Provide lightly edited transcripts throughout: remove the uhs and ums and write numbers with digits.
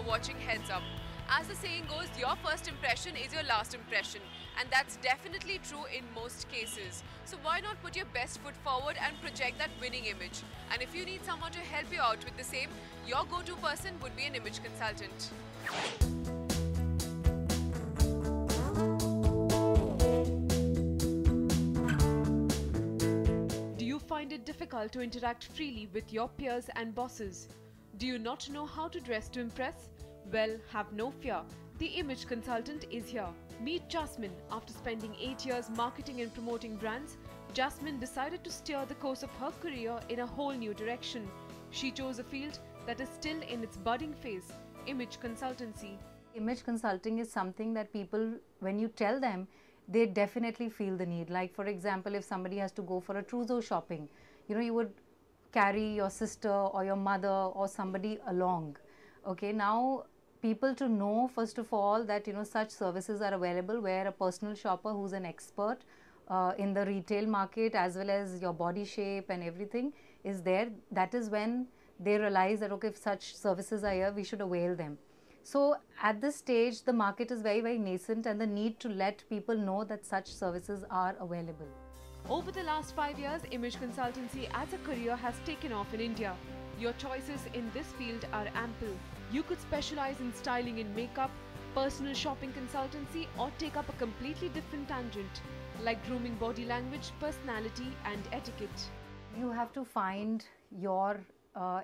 watching Heads Up. As the saying goes, your first impression is your last impression, and that's definitely true in most cases. So why not put your best foot forward and project that winning image? And if you need someone to help you out with the same, your go-to person would be an image consultant. Do you find it difficult to interact freely with your peers and bosses? Do you not know how to dress to impress? Well, have no fear. The image consultant is here. Meet Jasmine. After spending 8 years marketing and promoting brands, Jasmine decided to steer the course of her career in a whole new direction. She chose a field that is still in its budding phase, image consultancy. Image consulting is something that people, when you tell them, they definitely feel the need. Like for example, if somebody has to go for a trousseau shopping, you would carry your sister or your mother or somebody along. Okay, now people to know first of all that such services are available, where a personal shopper who's an expert in the retail market as well as your body shape and everything is there. That is when they realize that okay, if such services are here, we should avail them. So at this stage the market is very, very nascent, and the need to let people know that such services are available. Over the last 5 years, image consultancy as a career has taken off in India. Your choices in this field are ample. You could specialize in styling and makeup, personal shopping consultancy, or take up a completely different tangent like grooming body language, personality and etiquette. You have to find your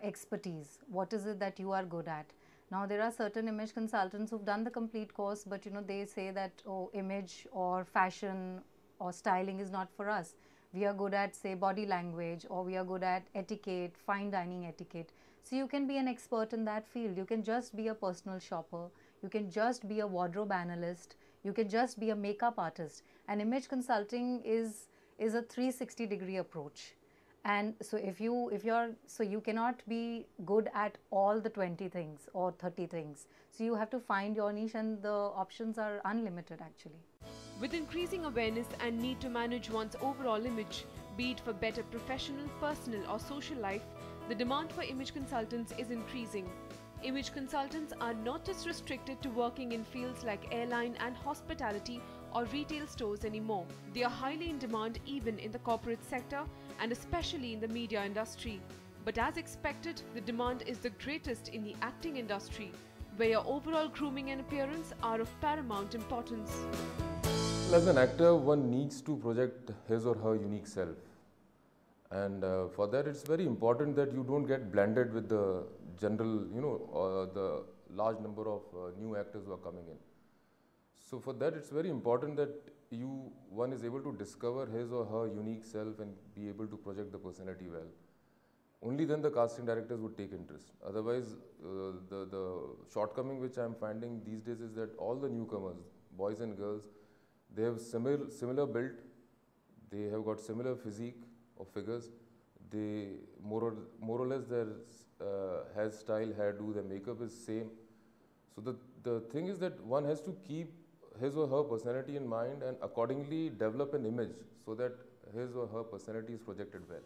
expertise. What is it that you are good at? Now there are certain image consultants who've done the complete course, but they say that oh, image or fashion or styling is not for us. We are good at say body language, or we are good at etiquette, fine dining etiquette. So you can be an expert in that field. You can just be a personal shopper, you can just be a wardrobe analyst, you can just be a makeup artist. And image consulting is a 360-degree approach. And so you cannot be good at all the 20 things or 30 things. So you have to find your niche, and the options are unlimited actually. With increasing awareness and need to manage one's overall image, be it for better professional, personal or social life, the demand for image consultants is increasing. Image consultants are not just restricted to working in fields like airline and hospitality or retail stores anymore. They are highly in demand even in the corporate sector and especially in the media industry. But as expected, the demand is the greatest in the acting industry, where your overall grooming and appearance are of paramount importance. As an actor, one needs to project his or her unique self. And for that, it's very important that you don't get blended with the general, the large number of new actors who are coming in. So for that, it's very important that one is able to discover his or her unique self and be able to project the personality well. Only then the casting directors would take interest. Otherwise, the shortcoming which I'm finding these days is that all the newcomers, boys and girls, they have similar build, they have got similar physique or figures, they more or less their hairstyle, hairdo, their makeup is same. So the thing is that one has to keep his or her personality in mind and accordingly develop an image so that his or her personality is projected well.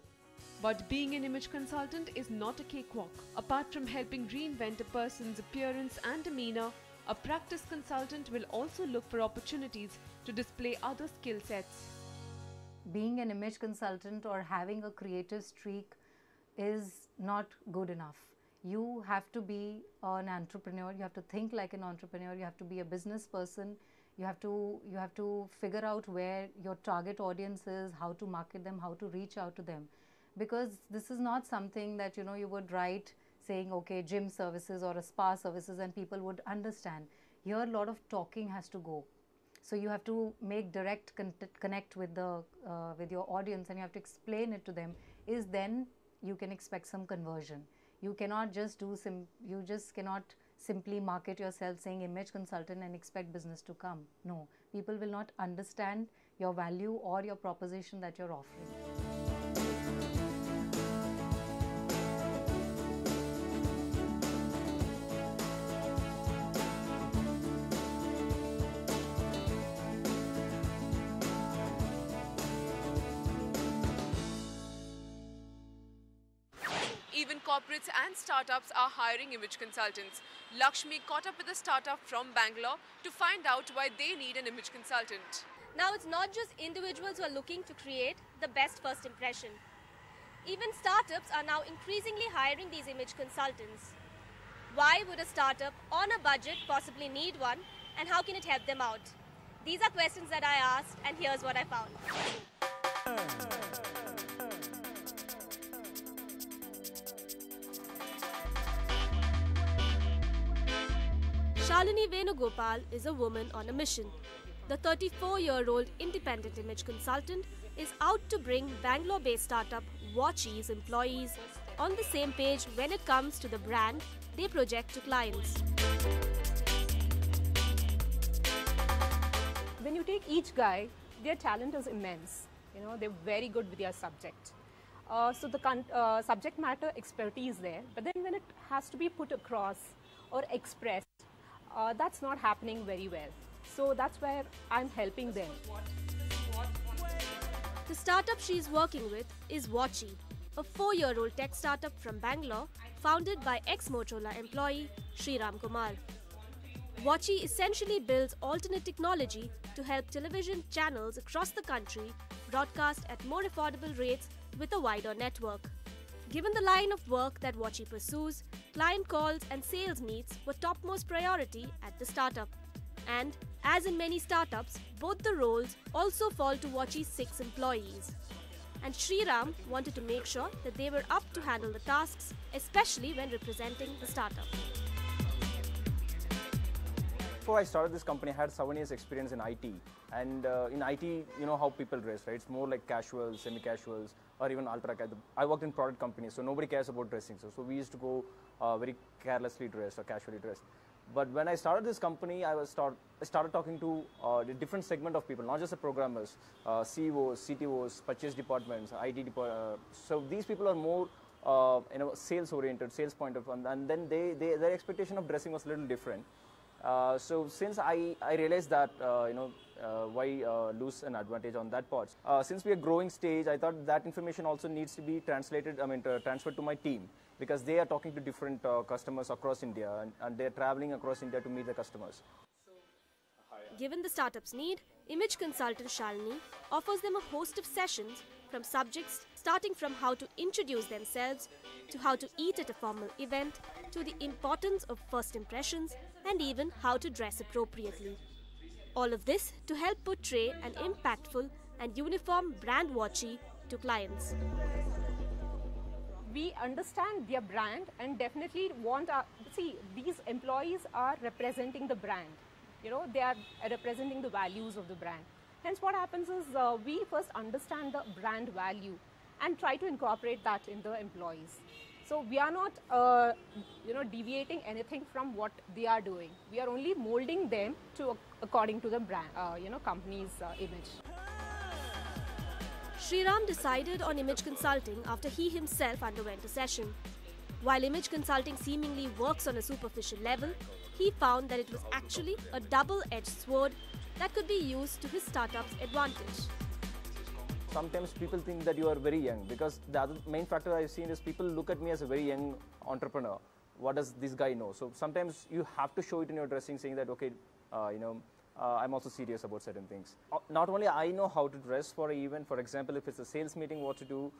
But being an image consultant is not a cakewalk. Apart from helping reinvent a person's appearance and demeanor, a practice consultant will also look for opportunities to display other skill sets. Being an image consultant or having a creative streak is not good enough. You have to be an entrepreneur, you have to think like an entrepreneur, you have to be a business person, you have to figure out where your target audience is, how to market them, how to reach out to them. Because this is not something that you would write saying okay, gym services or a spa services and people would understand. Here a lot of talking has to go. So you have to make direct connect with your audience, and you have to explain it to them. Then you can expect some conversion. You cannot just you just cannot simply market yourself saying image consultant and expect business to come. No, people will not understand your value or your proposition that you're offering. Even corporates and startups are hiring image consultants. Lakshmi caught up with a startup from Bangalore to find out why they need an image consultant. Now it's not just individuals who are looking to create the best first impression. Even startups are now increasingly hiring these image consultants. Why would a startup on a budget possibly need one, and how can it help them out? These are questions that I asked, and here's what I found. Shalini Venugopal is a woman on a mission. The 34-year-old independent image consultant is out to bring Bangalore-based startup Watchy's employees on the same page when it comes to the brand they project to clients. When you take each guy, their talent is immense. You know, they're very good with their subject. So the subject matter expertise there, but then when it has to be put across or expressed, that's not happening very well. So that's where I'm helping them. The startup she's working with is Watchy, a 4-year-old tech startup from Bangalore founded by ex-Motorola employee Sriram Kumar. Watchy essentially builds alternate technology to help television channels across the country broadcast at more affordable rates with a wider network. Given the line of work that Watchy pursues, client calls and sales meets were topmost priority at the startup. And as in many startups, both the roles also fall to Watchy's 6 employees. And Sriram wanted to make sure that they were up to handle the tasks, especially when representing the startup. Before I started this company, I had 7 years experience in IT. And in IT, you know how people dress, right? It's more like casuals, semi-casuals, or even ultra-casual. I worked in product companies, so nobody cares about dressing. So we used to go very carelessly dressed or casually dressed. But when I started this company, I started talking to the different segment of people, not just the programmers, CEOs, CTOs, purchase departments, IT departments. So these people are more sales-oriented, sales point of view, and then their expectation of dressing was a little different. So since I realized that why lose an advantage on that part. Since we are growing stage, I thought that information also needs to be translated, transferred to my team, because they are talking to different customers across India, and they are traveling across India to meet the customers. Given the startup's need, image consultant Shalini offers them a host of sessions from subjects starting from how to introduce themselves to how to eat at a formal event to the importance of first impressions and even how to dress appropriately. All of this to help portray an impactful and uniform brand Watchy to clients. We understand their brand and definitely want these employees are representing the brand. You know, they are representing the values of the brand. Hence what happens is we first understand the brand value and try to incorporate that in the employees. So we are not deviating anything from what they are doing. We are only molding them to according to the brand, company's image. Sriram decided on image consulting after he himself underwent a session. While image consulting seemingly works on a superficial level, he found that it was actually a double-edged sword that could be used to his startup's advantage. Sometimes people think that you are very young, because the other main factor I've seen is people look at me as a very young entrepreneur. What does this guy know? So sometimes you have to show it in your dressing, saying that, okay, I'm also serious about certain things. Not only I know how to dress for an event, for example, if it's a sales meeting, what to do,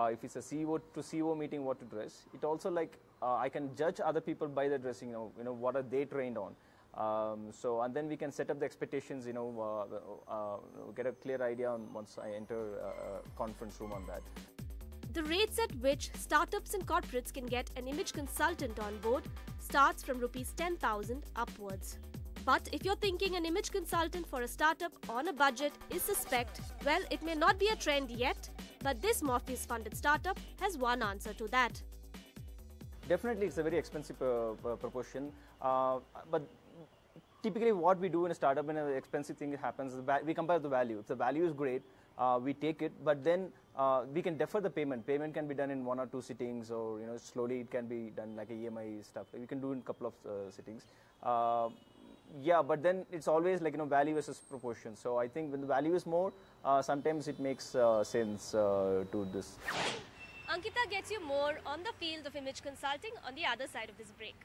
if it's a CEO to CEO meeting, what to dress. It also I can judge other people by their dressing, what are they trained on. And then we can set up the expectations, get a clear idea on once I enter a conference room on that. The rates at which startups and corporates can get an image consultant on board starts from Rs 10,000 upwards. But if you're thinking an image consultant for a startup on a budget is suspect, well, it may not be a trend yet, but this Morpheus-funded startup has one answer to that. Definitely, it's a very expensive proportion, but typically what we do in a startup when an expensive thing happens, we compare the value. If the value is great, we take it, but then we can defer the payment. Payment can be done in 1 or 2 sittings, or slowly it can be done like a EMI stuff. We can do in a couple of sittings. Yeah, but then it's always value versus proportion. So I think when the value is more, sometimes it makes sense to this. Ankita gets you more on the field of image consulting on the other side of this break.